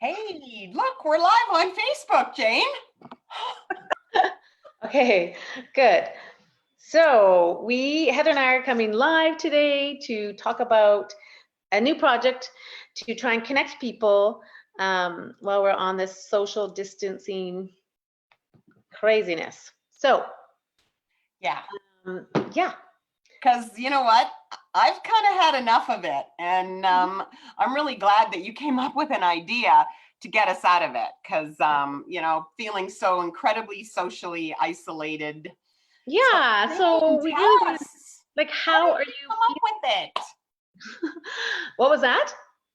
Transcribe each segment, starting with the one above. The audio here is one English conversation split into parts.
Hey, look, we're live on Facebook, Jane. Okay, good. So Heather and I are coming live today to talk about a new project to try and connect people while we're on this social distancing craziness. So, Yeah, um, yeah. because you know what? I've kind of had enough of it. And I'm really glad that you came up with an idea to get us out of it because, feeling so incredibly socially isolated. So, Yeah, Jane, so we tell really want to, us, like, how how did are you you come up with it? What was that?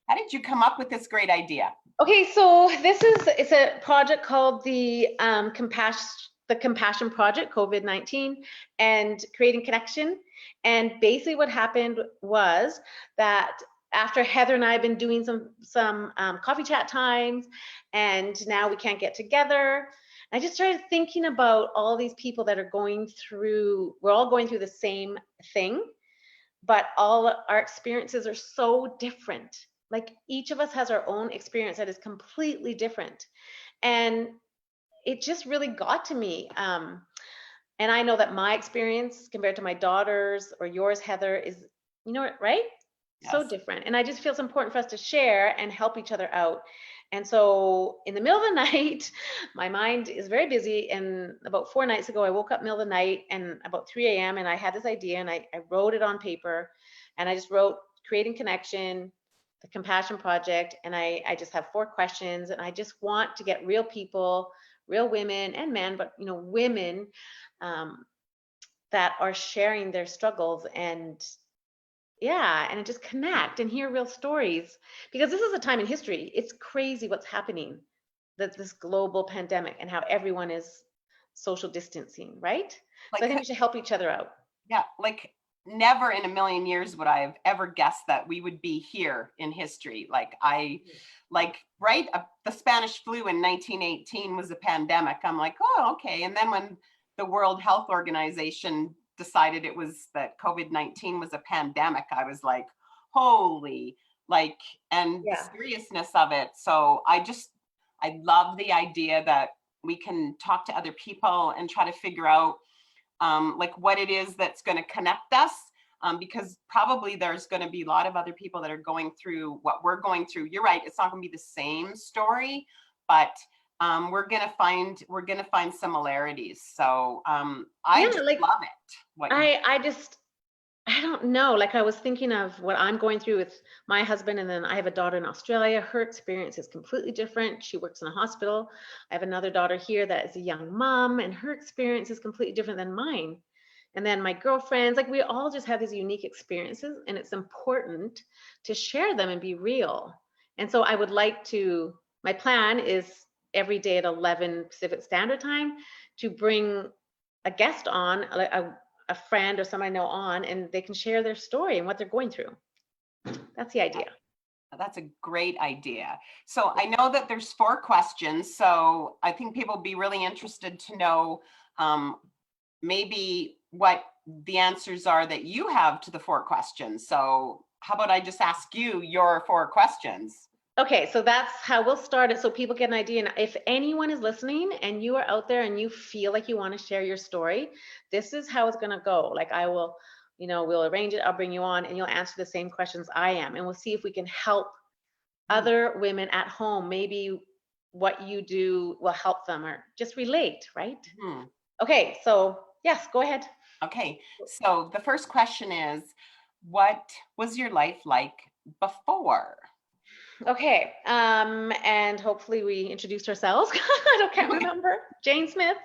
How did you come up with this great idea? Okay, so it's a project called the Compassion Project, COVID-19, and creating connection. And basically, what happened was that after Heather and I have been doing some coffee chat times, and now we can't get together. I just started thinking about all these people that are going through. We're all going through the same thing, but all our experiences are so different. Like each of us has our own experience that is completely different. And it just really got to me. And I know that my experience compared to my daughter's or yours, Heather, is, right? So Yes. different. And I just feel it's important for us to share and help each other out. And so in the middle of the night, my mind is very busy. And about 4 nights ago, I woke up middle of the night and about 3 a.m. and I had this idea and I wrote it on paper. And I just wrote creating connection, the Compassion Project. And I just have 4 questions. And I just want to get real people, real women and men, but women um, that are sharing their struggles and just connect and hear real stories, because this is a time in history. It's crazy what's happening, that this global pandemic and how everyone is social distancing, right? So I Like, think we should help each other out. yeah, like never in a million years would I have ever guessed that we would be here in history. Right, the Spanish flu in 1918 was a pandemic. I'm like, oh, okay. And then when the World Health Organization decided it was that COVID-19 was a pandemic, I was like, holy, and the Yeah. seriousness of it. So I love the idea that we can talk to other people and try to figure out what it is that's going to connect us, because probably there's going to be a lot of other people that are going through what we're going through. You're right, it's not going to be the same story, but we're going to find similarities. So I Yeah, just like love it. I don't know. Like I was thinking of what I'm going through with my husband, and then I have a daughter in Australia. Her experience is completely different. She works in a hospital. I have another daughter here that is a young mom, and her experience is completely different than mine. And then my girlfriends, like we all just have these unique experiences, and it's important to share them and be real. And so I would like to, my plan is every day at 11 Pacific Standard Time to bring a guest on, a friend or someone I know on, and they can share their story and what they're going through. That's the idea. That's a great idea. So I know that there's 4 questions, so I think people will be really interested to know maybe what the answers are that you have to the 4 questions. So how about I just ask you your 4 questions? Okay, so that's how we'll start it so people get an idea. And if anyone is listening and you are out there and you feel like you want to share your story, this is how it's going to go. Like I will, we'll arrange it. I'll bring you on and you'll answer the same questions I am. And we'll see if we can help other women at home. Maybe what you do will help them or just relate, right? Hmm. Okay, so yes, go ahead. Okay, so the first question is, what was your life like before? Okay, and hopefully we introduced ourselves. Can't remember. Jane Smith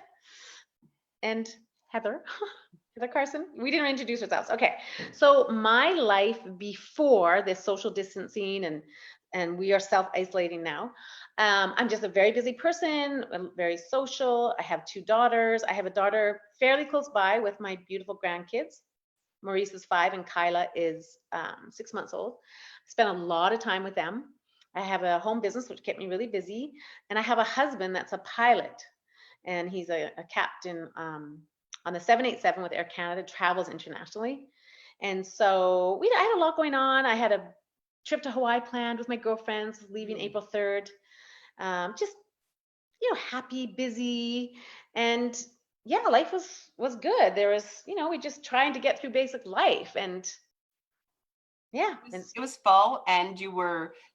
and Heather. Heather Carson. We didn't introduce ourselves. Okay, so my life before this social distancing and we are self-isolating now. I'm just a very busy person. I'm very social. I have 2 daughters. I have a daughter fairly close by with my beautiful grandkids. Maurice is 5 and Kyla is 6 months old. I spent a lot of time with them. I have a home business, which kept me really busy. And I have a husband that's a pilot, and he's a captain on the 787 with Air Canada, travels internationally. And so I had a lot going on. I had a trip to Hawaii planned with my girlfriends, leaving April 3rd. just, happy, busy, and yeah, life was good. There was, we just trying to get through basic life, and yeah, and It was full and you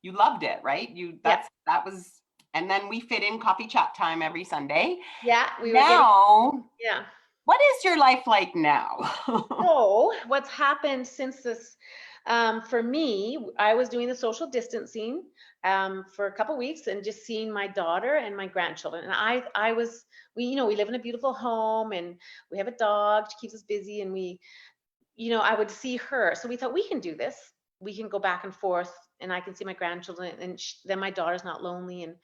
loved it, right? yeah, That was, and then we fit in coffee chat time every Sunday. yeah, we were getting, Now, yeah. what is your life like now? So what's happened since this, for me, I was doing the social distancing for a couple weeks and just seeing my daughter and my grandchildren. And we live in a beautiful home and we have a dog. She keeps us busy, and I would see her. So we thought we can do this. We can go back and forth, and I can see my grandchildren, and then my daughter's not lonely. And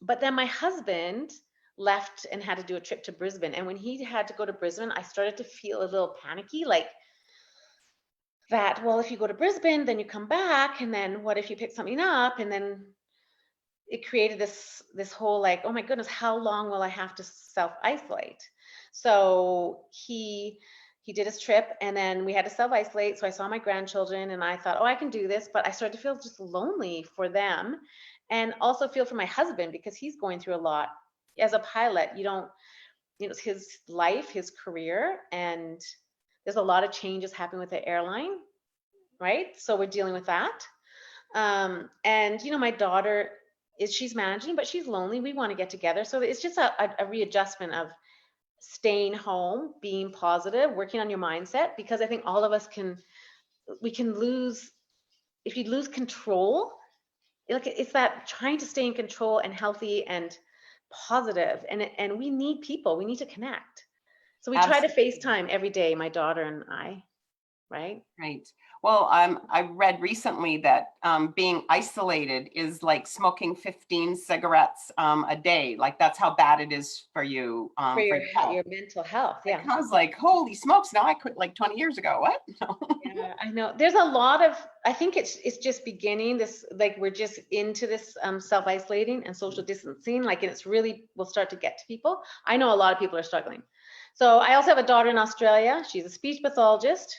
but then my husband left and had to do a trip to Brisbane. And when he had to go to Brisbane, I started to feel a little panicky, like that, well, if you go to Brisbane, then you come back, and then what if you pick something up? And then it created this whole like, oh my goodness, how long will I have to self-isolate? So he did his trip, and then we had to self-isolate. So I saw my grandchildren, and I thought, oh, I can do this, but I started to feel just lonely for them, and also feel for my husband because he's going through a lot. As a pilot, it's his life, his career, and there's a lot of changes happening with the airline, right? So we're dealing with that. And my daughter she's managing, but she's lonely. We want to get together. So it's just a readjustment of staying home, being positive, working on your mindset, because I think all of us we can lose, if you lose control, it's that trying to stay in control and healthy and positive, and we need people, we need to connect. So we try to Absolutely. FaceTime every day, my daughter and I, right? Right. Well, I read recently that being isolated is like smoking 15 cigarettes a day. Like that's how bad it is for you, For for your health. your mental health, Like yeah. I was like, holy smokes! Now I quit like 20 years ago. What? Yeah, I know. There's a lot of, I think it's just beginning this, like we're just into this self-isolating and social distancing, like, and it's really will start to get to people. I know a lot of people are struggling. So I also have a daughter in Australia. She's a speech pathologist,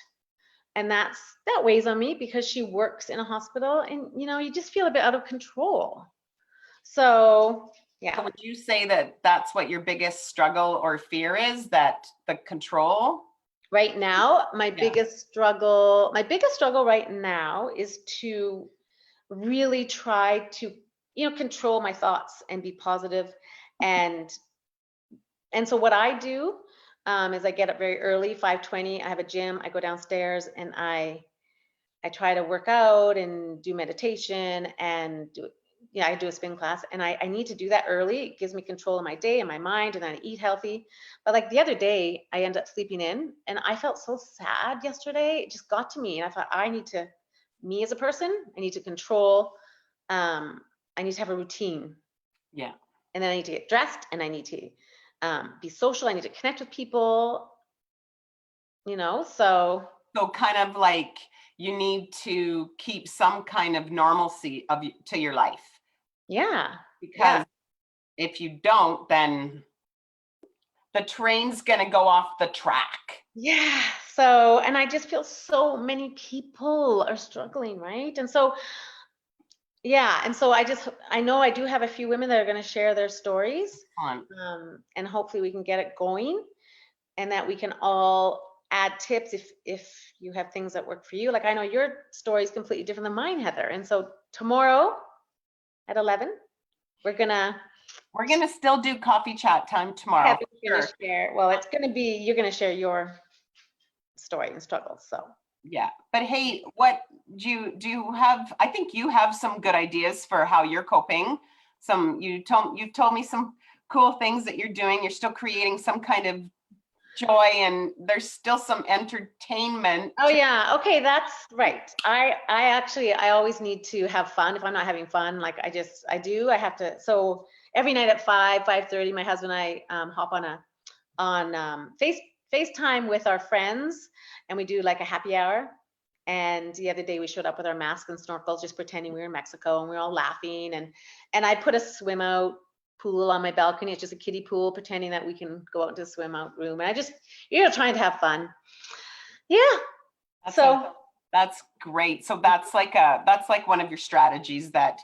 and that weighs on me because she works in a hospital, and you just feel a bit out of control. So yeah. So would you say that that's what your biggest struggle or fear is, that the control? Right now, my biggest struggle right now is to really try to, control my thoughts and be positive. And so what I do is I get up very early, 5:20. I have a gym. I go downstairs and I try to work out and do meditation and I do a spin class, and I need to do that early. It gives me control of my day and my mind, and then I eat healthy. But like the other day, I end up sleeping in, and I felt so sad yesterday. It just got to me, and I thought, me as a person, I need to control. I need to have a routine. Yeah. And then I need to get dressed, and I need to be social. I need to connect with people. So kind of like you need to keep some kind of normalcy to your life. Yeah. Because if you don't, then the train's going to go off the track. Yeah. So, and I just feel so many people are struggling, right? And so, yeah. And so I know I do have a few women that are going to share their stories. And hopefully we can get it going, and that we can all add tips if you have things that work for you. Like I know your story is completely different than mine, Heather. And so tomorrow at 11, we're gonna still do coffee chat time tomorrow. Heather's gonna share. Well, you're gonna share your story and struggles. So yeah, but hey, what do you have? I think you have some good ideas for how you're coping. You've told me some cool things that you're doing. You're still creating some kind of joy, and there's still some entertainment. Oh yeah, okay, that's right. I always need to have fun. If I'm not having fun, like I have to. So every night at 5:30, my husband and I hop on FaceTime with our friends, and we do like a happy hour. And the other day we showed up with our masks and snorkels, just pretending we were in Mexico, and we were all laughing. And I put a swim out pool on my balcony. It's just a kiddie pool, pretending that we can go out into the swim out room. And I just, trying to have fun. Yeah. That's so That's great. So that's like one of your strategies that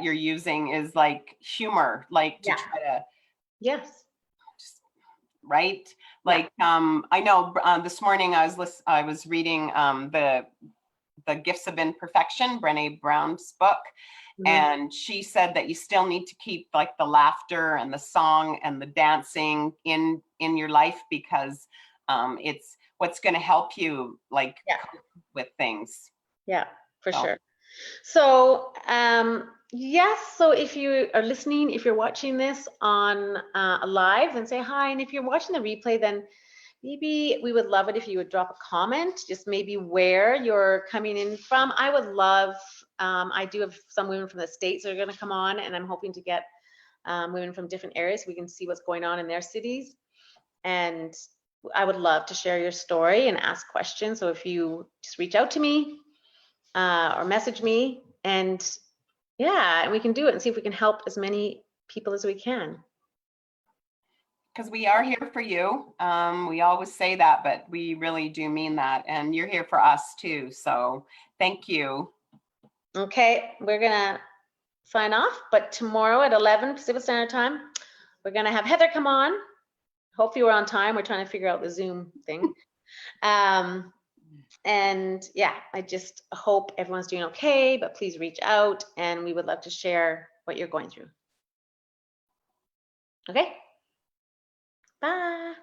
you're using is like humor, like to Yeah. try to, Yes. right? Yeah. Like I know this morning I was reading the Gifts of Imperfection, Brené Brown's book, Mhm. and she said that you still need to keep like the laughter and the song and the dancing in your life, because it's what's going to help you like Yeah. cope with things. Yeah, for So sure. So, yes, so if you are listening, if you're watching this on live, then say hi. And if you're watching the replay, then maybe we would love it if you would drop a comment, just maybe where you're coming in from. I would love, I do have some women from the States that are going to come on, and I'm hoping to get women from different areas so we can see what's going on in their cities. And I would love to share your story and ask questions. So if you just reach out to me or message me, and yeah, and we can do it and see if we can help as many people as we can. because we are here for you. We always say that, but we really do mean that. And you're here for us too. So thank you. Okay, we're gonna sign off, but tomorrow at 11 Pacific Standard Time, we're gonna have Heather come on. Hopefully we're on time. We're trying to figure out the Zoom thing. And yeah, I just hope everyone's doing okay, but please reach out and we would love to share what you're going through. Okay? Bye.